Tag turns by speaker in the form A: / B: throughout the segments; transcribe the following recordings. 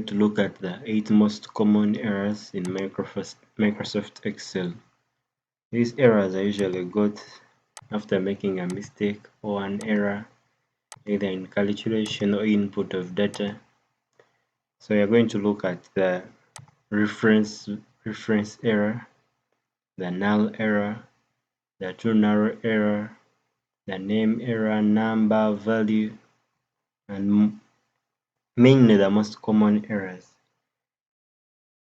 A: to look at the 8 most common errors in Microsoft Excel. These errors are usually got after making a mistake or an error either in calculation or input of data. So we are going to look at the reference error, the null error, the true narrow error, the name error, number, value, and mainly the most common errors.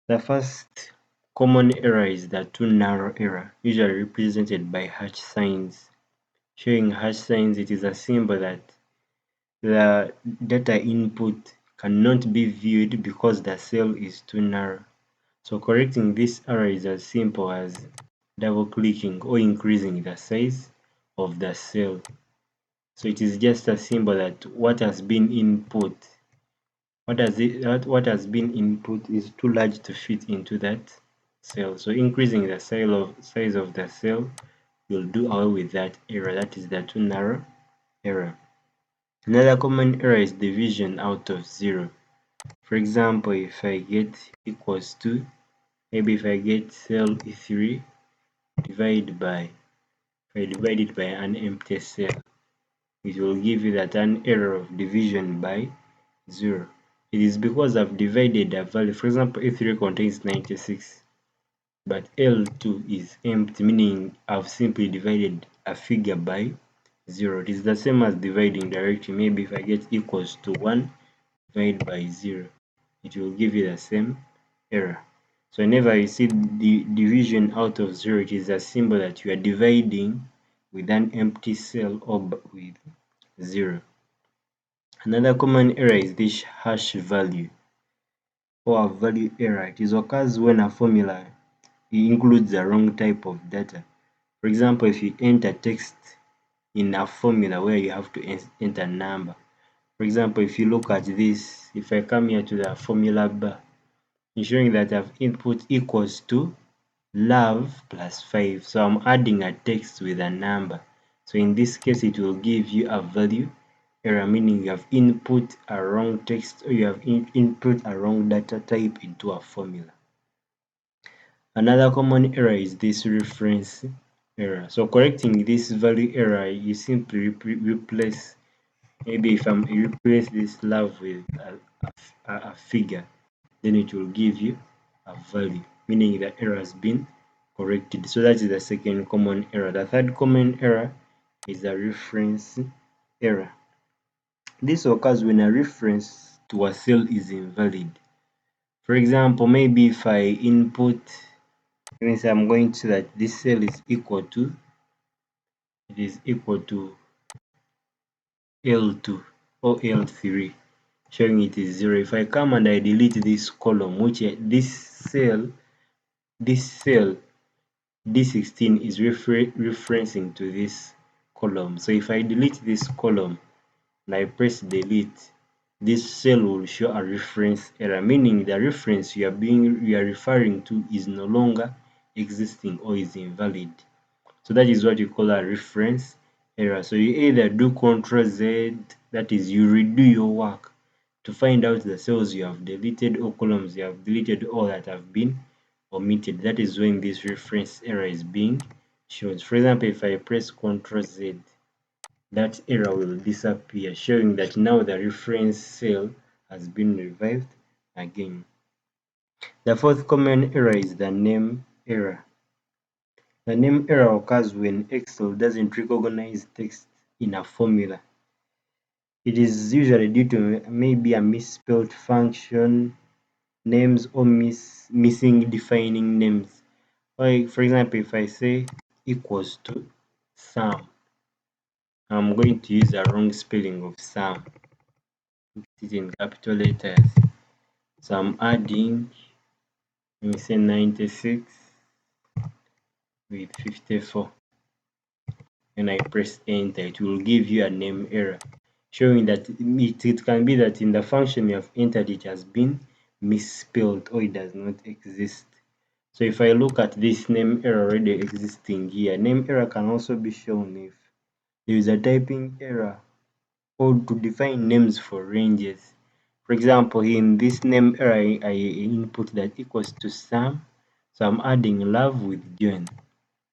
A: The first common error is the too narrow error, usually represented by hash signs. Showing hash signs, it is a symbol that the data input cannot be viewed because the cell is too narrow. So correcting this error is as simple as double clicking or increasing the size of the cell. So it is just a symbol that what has been input is too large to fit into that cell. So increasing the size of the cell will do away with that error. That is the too narrow error. Another common error is division out of 0. For example, if I get equals to, maybe if I get cell E3 divide by, if I divide it by an empty cell, it will give you that an error of division by 0. It is because I've divided a value. For example, E3 contains 96, but L2 is empty, meaning I've simply divided a figure by 0. It is the same as dividing directly. Maybe if I get equals to 1 divided by 0, it will give you the same error. So whenever you see the division out of 0, it is a symbol that you are dividing with an empty cell or with 0. Another common error is this hash value or a value error. It occurs when a formula includes the wrong type of data. For example, if you enter text in a formula where you have to enter number. For example, if you look at this, if I come here to the formula bar, ensuring that I've input equals to love plus 5. So I'm adding a text with a number. So in this case, it will give you a value error, meaning you have input a wrong text or you have input a wrong data type into a formula. Another common error is this reference error. So correcting this value error, you simply replace, maybe if I'm replace this love with a figure, then it will give you a value, meaning the error has been corrected. So that is the second common error. The third common error is the reference error. This occurs when a reference to a cell is invalid. For example, maybe if I input, means I'm going to that this cell is equal to, it is equal to L2 or L3, showing it is 0. If I come and I delete this column, which this cell D16 is referencing to this column. So if I delete this column and I press delete, this cell will show a reference error, meaning the reference you are referring to is no longer existing or is invalid. So that is what you call a reference error. So you either do Ctrl Z, that is you redo your work to find out the cells you have deleted or columns you have deleted or that have been omitted. That is when this reference error is being shown. For example, if I press Ctrl Z, that error will disappear, showing that now the reference cell has been revived again. The fourth common error is the name error. The name error occurs when Excel doesn't recognize text in a formula. It is usually due to maybe a misspelled function, names, or missing defining names. Like, for example, if I say equals to sum, I'm going to use a wrong spelling of sum. It is in capital letters. So I'm adding, let me say 96 with 54. When I press enter, it will give you a name error, showing that it can be that in the function you have entered it has been misspelled or it does not exist. So if I look at this name error already existing here, name error can also be shown if there is a typing error or to define names for ranges. For example, in this name error, I input that equals to Sam. So I'm adding love with John.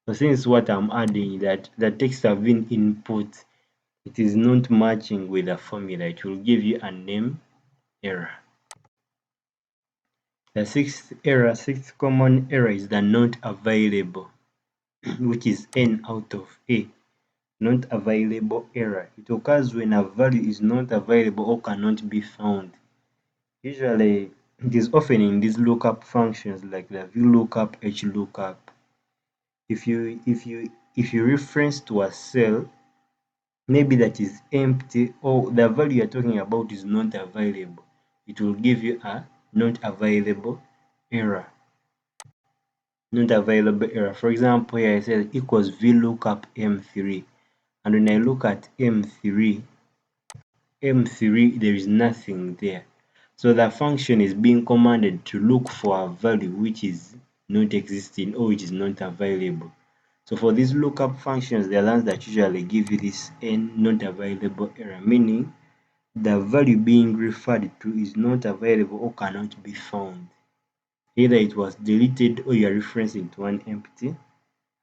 A: So since what I'm adding, that the text have been input, it is not matching with the formula, it will give you a name error. The sixth common error is the not available, which is N out of A. Not available error. It occurs when a value is not available or cannot be found. Usually, it is often in these lookup functions like the VLOOKUP, HLOOKUP. If you reference to a cell, maybe that is empty or the value you're talking about is not available, it will give you a not available error. Not available error. For example, here I said equals VLOOKUP M3, and when I look at M3, there is nothing there. So the function is being commanded to look for a value which is not existing or which is not available. So for these lookup functions, they are ones that usually give you this N not available error, meaning the value being referred to is not available or cannot be found. Either it was deleted or you are referencing to an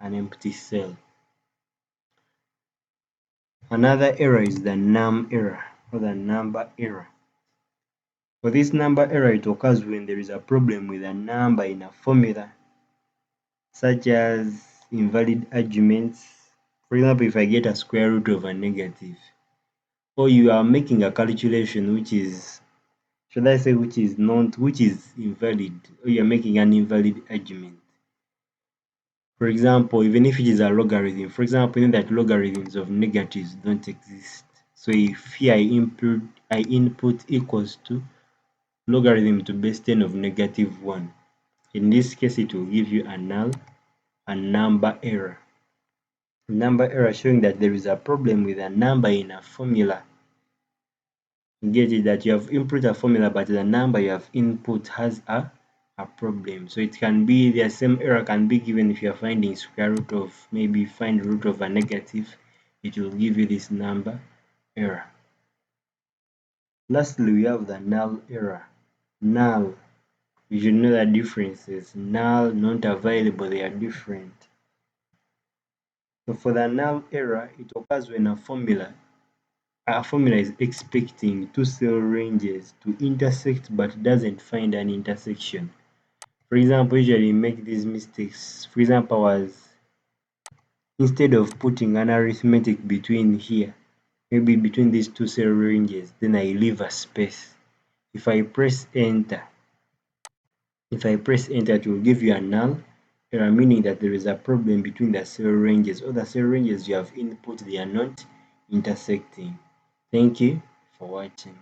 A: empty cell. Another error is the num error or the number error. For this number error, it occurs when there is a problem with a number in a formula, such as invalid arguments. For example, if I get a square root of a negative, or you are making a calculation which is, should I say, which is invalid, or you're making an invalid argument. For example, even if it is a logarithm, for example, you know that logarithms of negatives don't exist. So if here I input equals to logarithm to base 10 of negative 1, in this case it will give you a number error. Number error showing that there is a problem with a number in a formula. Get it, that you have input a formula but the number you have input has a problem. So it can be the same error can be given if you are finding square root of, maybe find root of a negative, it will give you this number error. Lastly, we have the null error. Null, you should know the differences. Null, not available, they are different. So for the null error, it occurs when a formula is expecting two cell ranges to intersect but doesn't find an intersection. For example, usually make these mistakes. For example, instead of putting an arithmetic between here, maybe between these two cell ranges, then I leave a space. If I press enter, it will give you a null error, meaning that there is a problem between the cell ranges, or the cell ranges you have input, they are not intersecting. Thank you for watching.